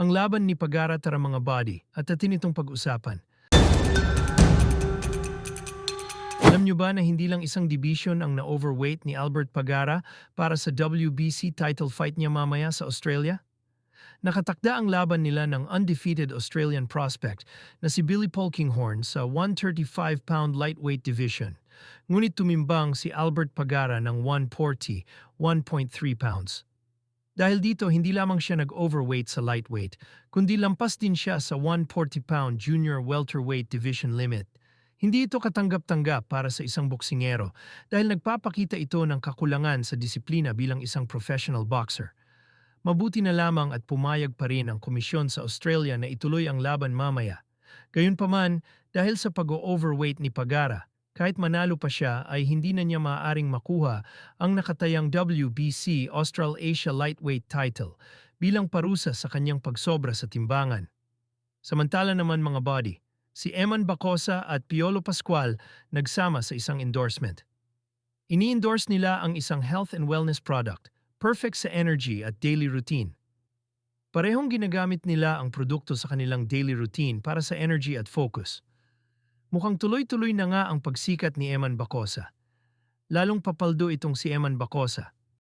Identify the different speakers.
Speaker 1: Ang laban ni Pagara tara mga body at atin itong pag-usapan. Alam nyo ba na hindi lang isang division ang na-overweight ni Albert Pagara para sa WBC title fight niya mamaya sa Australia? Nakatakda ang laban nila ng undefeated Australian prospect na si Billy Polkinghorne sa 135-pound lightweight division. Ngunit tumimbang si Albert Pagara ng 140, 1.3 pounds. Dahil dito, hindi lamang siya nag-overweight sa lightweight, kundi lampas din siya sa 140-pound junior welterweight division limit. Hindi ito katanggap-tanggap para sa isang boksingero dahil nagpapakita ito ng kakulangan sa disiplina bilang isang professional boxer. Mabuti na lamang at pumayag pa rin ang komisyon sa Australia na ituloy ang laban mamaya. Gayunpaman, dahil sa pag-overweight ni Pagara, kahit manalo pa siya ay hindi na niya maaaring makuha ang nakatayang WBC Australasia Lightweight title bilang parusa sa kanyang pagsobra sa timbangan. Samantala naman mga body, si Eman Bacosa at Piolo Pascual nagsama sa isang endorsement. Ini-endorse nila ang isang health and wellness product, perfect sa energy at daily routine. Parehong ginagamit nila ang produkto sa kanilang daily routine para sa energy at focus. Mukhang tuloy-tuloy na nga ang pagsikat ni Eman Bacosa. Lalong papaldo itong si Eman Bacosa